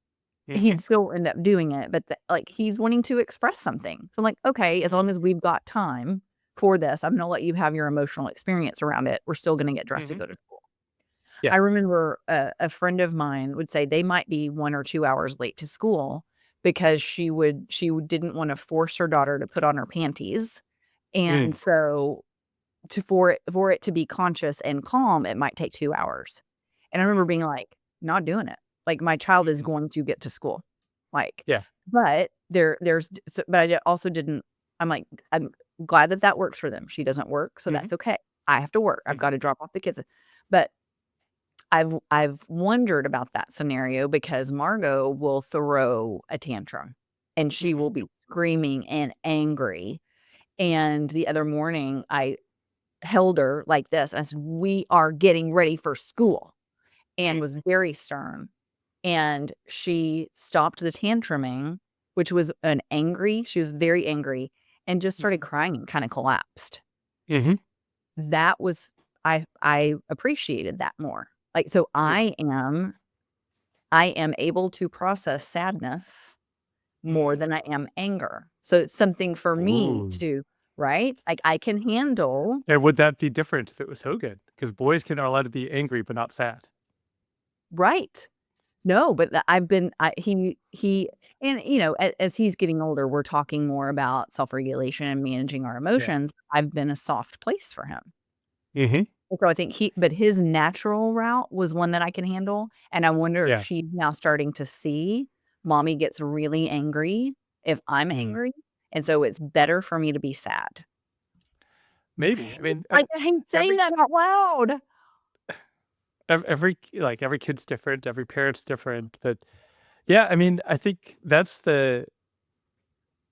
Hmm. He'd still end up doing it, but like, he's wanting to express something. So I'm like, "Okay, as long as we've got time for this, I'm gonna let you have your emotional experience around it. We're still gonna get dressed to Hmm. go to school." Yeah. I remember a friend of mine would say they might be 1 or 2 hours late to school because didn't wanna force her daughter to put on her panties, and Mm. so for it to be conscious and calm, it might take 2 hours. And I remember being like, "Not doing it." Like, my child is Mm. going to get to school. Like, Yeah. but but also didn't I'm like, I'm glad that that works for them. She doesn't work, so Hmm. that's okay. I have to work. I've Hmm. gotta drop off the kids. But I've wondered about that scenario because Margot will throw a tantrum, and she Hmm. will be screaming and angry. And the other morning, I held her like this, and I said, "We are getting ready for school," and Mm. was very stern. And she stopped the tantruming, which was she was very angry, and just started Hmm. crying and kinda collapsed. Hmm. That was I appreciated that more. Like, so Mm. I am able to process sadness more Mm. than I am anger. So it's something for me Ooh. to right? Like, I can handle. And would that be different if it was Hogan? Because boys are allowed to be angry but not sad. Right. No, but I've been he and, as he's getting older, we're talking more about self-regulation and managing our Yeah. emotions. I've been a soft place for him. Hmm. And so I think but his natural route was one that I can handle, and I wonder if Yeah. she's now starting to see mommy gets really angry if I'm Mm. angry, and so it's better for me to be sad. Maybe. I mean, I hate saying every that out loud. every kid's different, every parent's different, but yeah, I mean, I think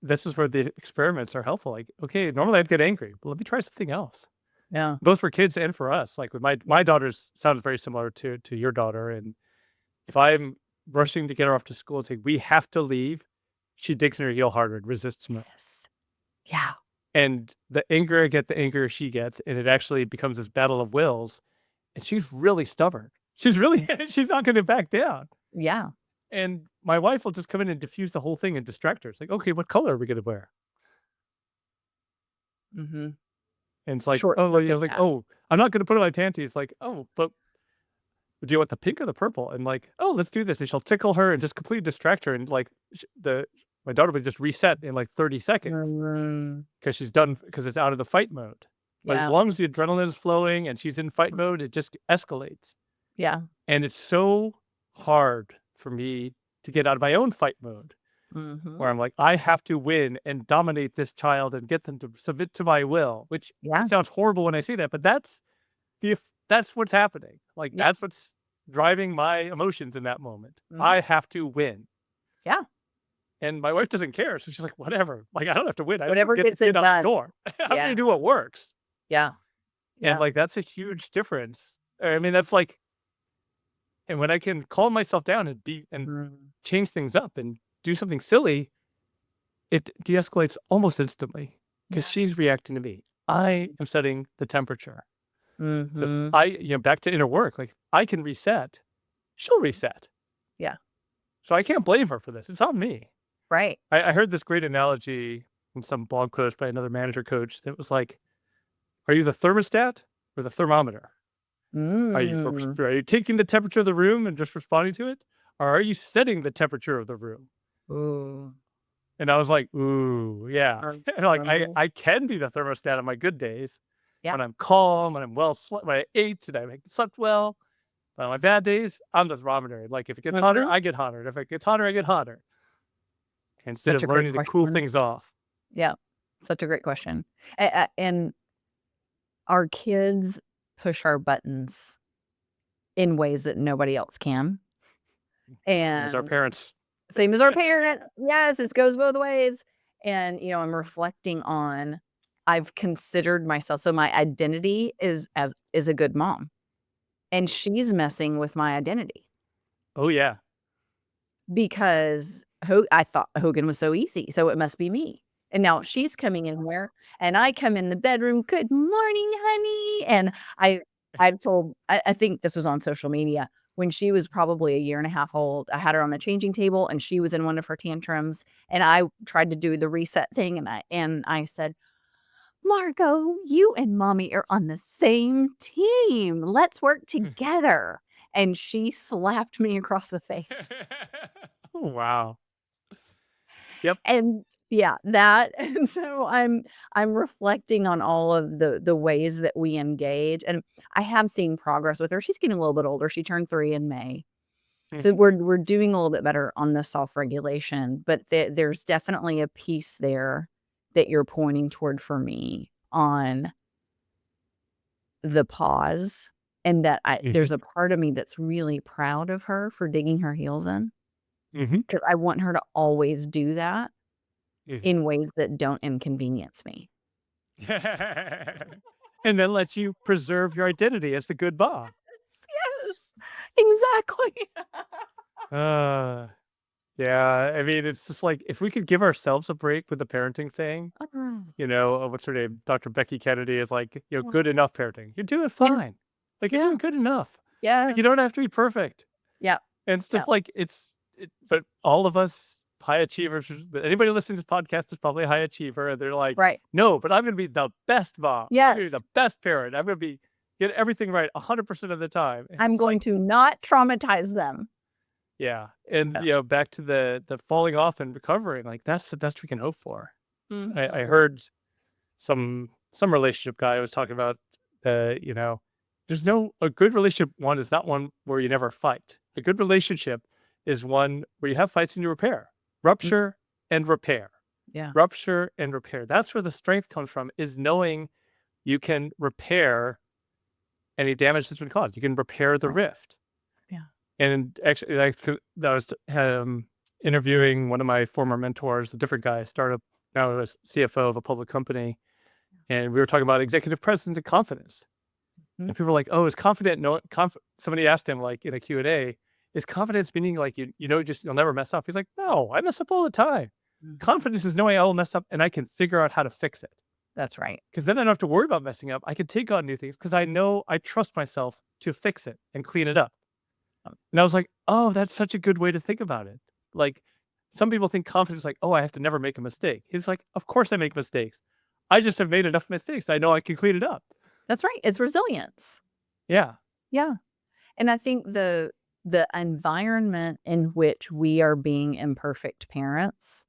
this is where the experiments are helpful. Like, okay, normally I'd get angry, but let me try something else. Yeah, Both for kids and for us. Like with yeah. my daughter's sounds very similar to your daughter, and if I'm rushing to get her off to school and saying we have to leave, she digs in her heel harder and resists more. Yes. Yeah. And the angrier I get, the angrier she gets, and it actually becomes this battle of wills. And she's really stubborn. She's not going to back down. Yeah. And my wife will just come in and diffuse the whole thing and distract her. It's like, okay, what color are we going to wear? Mhm. And it's like, Short oh, circuit like, that. oh, I'm not going to put on my panties. Like, oh, but do you want the pink or the purple? And like, oh, let's do this. And she'll tickle her and just completely distract her. And like, my daughter would just reset in like 30 seconds Mm, because she's done, because it's out of the fight mode. But as yeah. long as the adrenaline is flowing and she's in fight mode, it just escalates. Yeah. And it's so hard for me to get out of my own fight mode where Mhm. I'm like, I have to win and dominate this child and get them to submit to my will, which Yeah. sounds horrible when I say that, but that's what's happening. Like, Yeah. that's what's driving my emotions in that moment. Mhm. I have to win. Yeah. And my wife doesn't care. So she's like, whatever. Like, I don't have to win. I just Whatever get gets the it kid out the done. door. I'm going Yeah. to do what works. Yeah. And Yeah. like, that's a huge difference. I mean, that's like, and when I can calm myself down and Mm. change things up and do something silly, it de-escalates almost instantly because Yeah. she's reacting to me. I am setting the temperature. So if Mhm. back to inner work, like, I can reset, she'll reset. Yeah. So I can't blame her for this. It's on me. Right. I heard this great analogy in some blog post by another manager coach that was like, are you the thermostat or the thermometer? Mm. Are you taking the temperature of the room and just responding to it? Or are you setting the temperature of the room? Ooh. And I was like, ooh, yeah. Or And like, rumble. I can be the thermostat on my good days Yeah. when I'm calm, when I'm well slept, when I ate and I slept well. But on my bad days, I'm the thermometer. Like, if it gets hotter, Mhm. I get hotter. And if it gets hotter, I get hotter. Instead Such of a great learning to cool question. things off. Yeah. Such a great question. And our kids push our buttons in ways that nobody else can. Same as our And parents. same as our parent. Yes, it goes both ways. And, I'm reflecting on I've considered myself so my identity is a good mom, and she's messing with my identity Oh, yeah. because I thought Hogan was so easy, so it must be me. And now she's coming in where and I come in the bedroom, "Good morning, honey." And I think this was on social media when she was probably a year and a half old. I had her on the changing table and she was in one of her tantrums and I tried to do the reset thing and I said, "Margot, you and mommy are on the same team. Let's work together." And she slapped me across the face. Oh, wow. Yep. And yeah, that and so I'm reflecting on all of the ways that we engage, and I have seen progress with her. She's getting a little bit older. She turned 3 in May. So Mhm. we're doing a little bit better on the self-regulation, but there's definitely a piece there that you're pointing toward for me on the pause, and that there's Mhm. a part of me that's really proud of her for digging her heels in, Mhm. because I want her to always do that Mhm. in ways that don't inconvenience me. And then let you preserve your identity as the good mom. Yes, exactly. Uh, yeah, I mean, it's just like, if we could give ourselves a break with the parenting thing, what's her name? Dr. Becky Kennedy is like, good enough parenting. You're doing Yeah, fine. Like, you're yeah, doing good enough. yeah, Like, you don't have to be perfect. yeah, And it's yeah, just like, but all of us high achievers, anybody listening to this podcast is probably a high achiever. And they're like, right. no, but I'm going to be the best mom. I'm going to be Yes, the best parent. I'm going to get everything right 100% of the time. And I'm it's going like, to not traumatize them. yeah. And, Yeah. back to the falling off and recovering, like, that's the best we can hope for. I Mhm. heard some relationship guy was talking about, a good relationship one is not one where you never fight. A good relationship is one where you have fights and you repair. Mm, Rupture and repair. yeah, Rupture and repair. That's where the strength comes from, is knowing you can repair any damage that's been caused. You can repair the right, rift. yeah. And actually, I was interviewing one of my former mentors, a different guy, startup, now a CFO of a public company. And we were talking about executive presence and confidence. Mhm, And people were like, "Oh, is confident?" No, somebody asked him, like, in a Q&A, "Is confidence meaning like just you'll never mess up?" He's like, "No, I mess up all the time. mhm. Confidence is knowing I will mess up and I can figure out how to fix it." That's right. Because then I don't have to worry about messing up. I can take on new things because I know I trust myself to fix it and clean it up. And I was like, oh, that's such a good way to think about it. Like, some people think confidence is like, oh, I have to never make a mistake. He's like, of course I make mistakes. I just have made enough mistakes. I know I can clean it up. That's right. It's resilience. Yeah. Yeah. And I think the environment in which we are being imperfect parents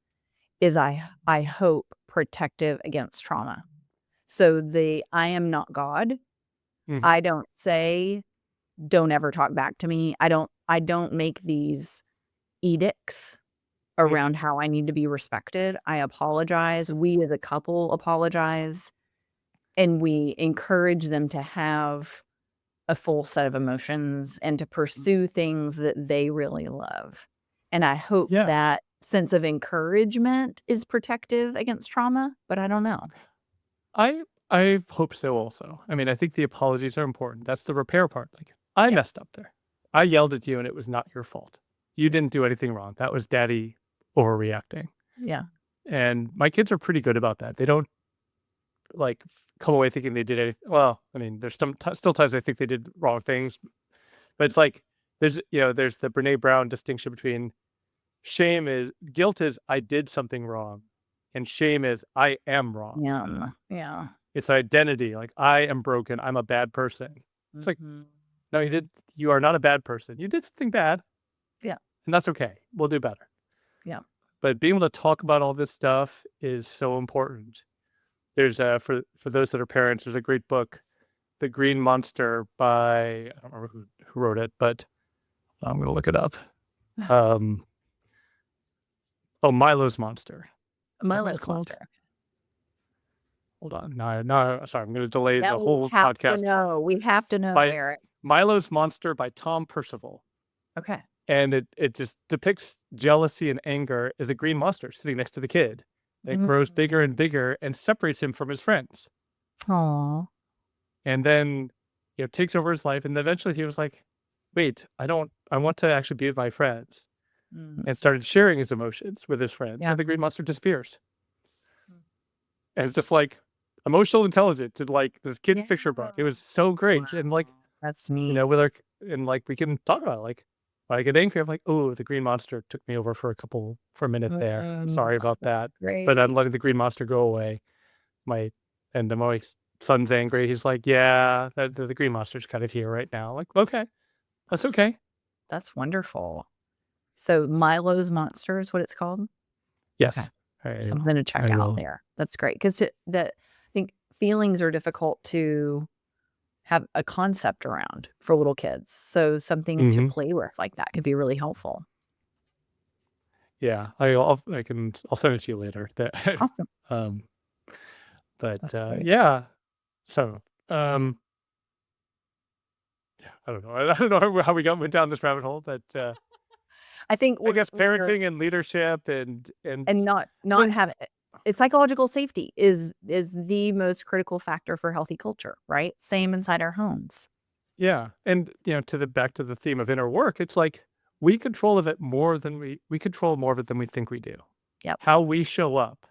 is, I hope, protective against trauma. So I am not God. Mhm. I don't say, don't ever talk back to me. I don't make these edicts around how I need to be respected. I apologize. We as a couple apologize, and we encourage them to have a full set of emotions and to pursue things that they really love. And I hope Yeah. that sense of encouragement is protective against trauma, but I don't know. I hope so also. I mean, I think the apologies are important. That's the repair part. Like, I Yeah. messed up there. I yelled at you and it was not your fault. You didn't do anything wrong. That was daddy overreacting. Yeah. And my kids are pretty good about that. They don't like come away thinking they did anything. Well, I mean, there's still times I think they did wrong things, but it's like there's the Brene Brown distinction between guilt is I did something wrong, and shame is I am wrong. Yeah. Yeah. It's identity. Like, I am broken. I'm a bad person. It's like, Mhm. no, you are not a bad person. You did something bad. Yeah. And that's okay. We'll do better. Yeah. But being able to talk about all this stuff is so important. There's for those that are parents, there's a great book, The Green Monster by I don't remember who wrote it, but I'm gonna look it up. Um Milo's Monster. Is that what it's Milo's called? Monster. Hold on. No, sorry, I'm gonna delay Yeah, the we whole have to podcast. know. We have to know, By Eric. Milo's Monster by Tom Percival. Okay. And it just depicts jealousy and anger as a green monster sitting next to the kid. It grows bigger and bigger and separates him from his friends. Aw. And then, takes over his life. And eventually he was like, wait, I want to actually be with my friends. Mm. And started sharing his emotions with his friends. Yeah. And the green monster disappears. And it's just like emotional intelligence and like this kid's picture book. It was so great. And like, Wow. That's neat. with our, and like we can talk about it. Like, when I get angry, I'm like, oh, the green monster took me over for a minute there. Sorry about that. But I'm Great. letting the green monster go away. And my son's angry. He's like, yeah, the green monster's kind of here right now. Like, okay, that's okay. That's wonderful. So Milo's Monster is what it's called? Yes. Something to check out there. That's great. Because I think feelings are difficult to have a concept around for little kids. So something to play with like that could be really helpful. Yeah. I'll send it to you later. Awesome. But That's great. yeah. So I don't know. I don't know how we went down this rabbit hole, but I think I guess parenting and leadership and not having psychological safety is the most critical factor for healthy culture, right? Same inside our homes. yeah. And back to the theme of inner work, it's like we control of it more than we control more of it than we think we do. Yep. How we show up.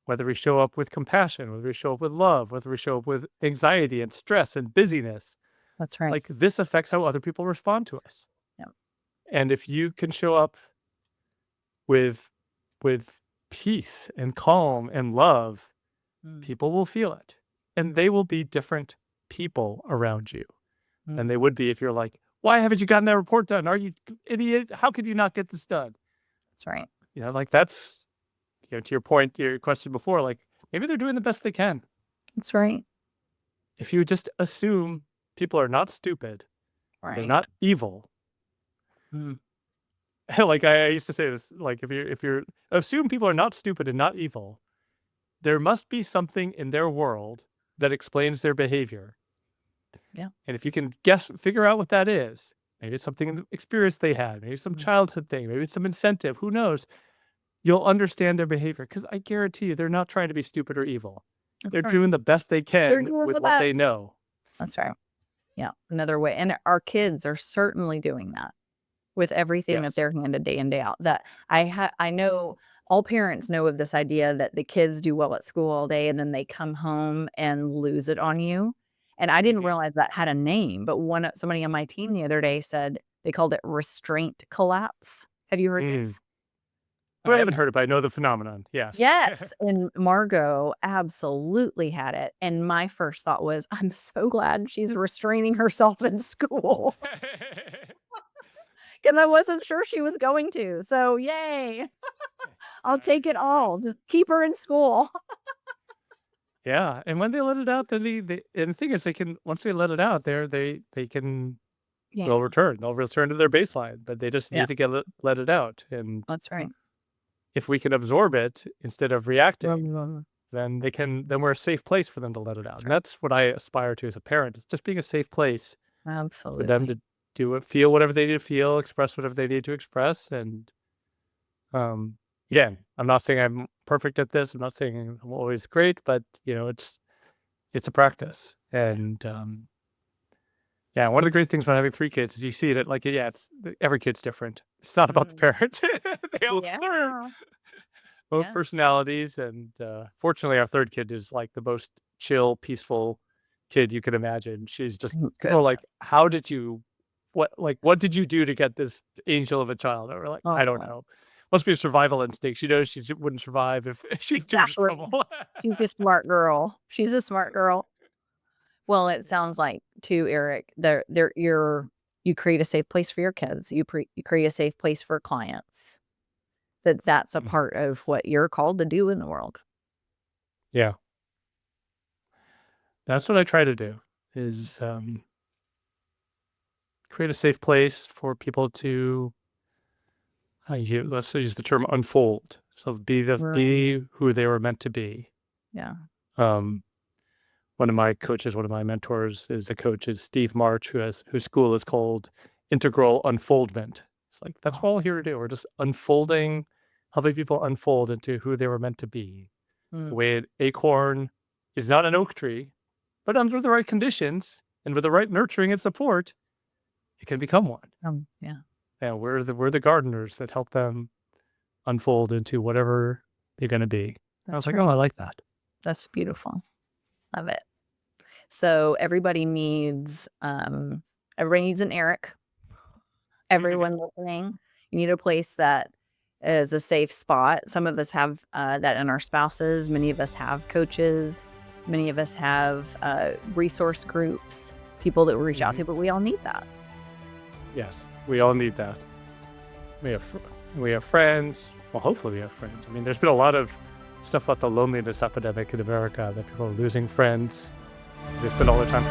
Whether we show up with compassion, whether we show up with love, whether we show up with anxiety and stress and busyness. That's right. Like, this affects how other people respond to us. Yep. And if you can show up with peace and calm and love, people will feel it. And they will be different people around you than they would be if you're like, why haven't you gotten that report done? Are you idiot? How could you not get this done? That's right. Like, that's, to your point, to your question before, like, maybe they're doing the best they can. That's right. If you just assume people are not stupid, they're not evil. Like, I used to say this, like, if you're assume people are not stupid and not evil, there must be something in their world that explains their behavior. Yeah. And if you can figure out what that is, maybe it's something in the experience they had, maybe some childhood thing, maybe it's some incentive, who knows? You'll understand their behavior, because I guarantee you they're not trying to be stupid or evil. They're doing the best they can with what they know. That's right. Yeah. Another way. And our kids are certainly doing that with everything that they're handed day in, day out. That I know all parents know of this idea that the kids do well at school all day and then they come home and lose it on you. And I didn't Mhm. realize that had a name, but somebody on my team the other day said they called it restraint collapse. Have you heard Mm. this? I haven't Brilliant. heard it, but I know the phenomenon. Yes. Yes, and Margot absolutely had it, and my first thought was, "I'm so glad she's restraining herself in school," because I wasn't sure she was going to, so yay. I'll take it Yeah. all, just keep her in school. Yeah, and when they let it out, then they and the thing is they can once they let it out, they can Yeah, they'll return to their baseline, but they just yeah, need to let it out, and that's right. if we can absorb it instead of reacting, That's then we're a safe place for them to let it out, and right. that's what I aspire to as a parent, is just being a safe place for them Absolutely. to feel whatever they need to feel, express whatever they need to express, and, um, again, I'm not saying I'm perfect at this, I'm not saying I'm always great, but, it's a practice, and, yeah, one of the great things about having 3 kids is you see that, like, yeah, every kid's different. It's not about the Mhm. parent. They all have Yeah, their own yeah. personalities, and, fortunately, our 3rd kid is, like, the most chill, peaceful kid you could imagine. She's just Mm, people good. are like, "How did you what did you do to get this angel of a child?" And we're like, "I don't Oh, know. Must be a survival instinct. She knows wouldn't survive if she's too much exactly. trouble." She's a smart girl. She's a smart girl. Well, it sounds like too, Eric, you create a safe place for your kids. You create a safe place for clients. That's a Mhm. part of what you're called to do in the world. Yeah. That's what I try to do is, create a safe place for people to let's use the term unfold. So Right. be who they were meant to be. Yeah. Um, one of my coaches, one of my mentors is Steve March, whose school is called Integral Unfoldment. It's like that's what Oh. we're all here to do. We're just unfolding, helping people unfold into who they were meant to be. The Mm. way an acorn is not an oak tree, but under the right conditions and with the right nurturing and support, it can become one. Yeah. Yeah, we're the gardeners that help them unfold into whatever they're gonna be. I was That's like, "Oh, right. I like that." That's beautiful. Love it. So everybody needs an Eric. Everyone listening, you need a place that is a safe spot. Some of us have that in our spouses. Many of us have coaches. Many of us have resource groups, people that we reach out Mhm. to, but we all need that. Yes, we all need that. We have fr we have friends. Well, hopefully we have friends. I mean, there's been a lot of stuff about the loneliness epidemic in America that people are losing friends. They spend all their time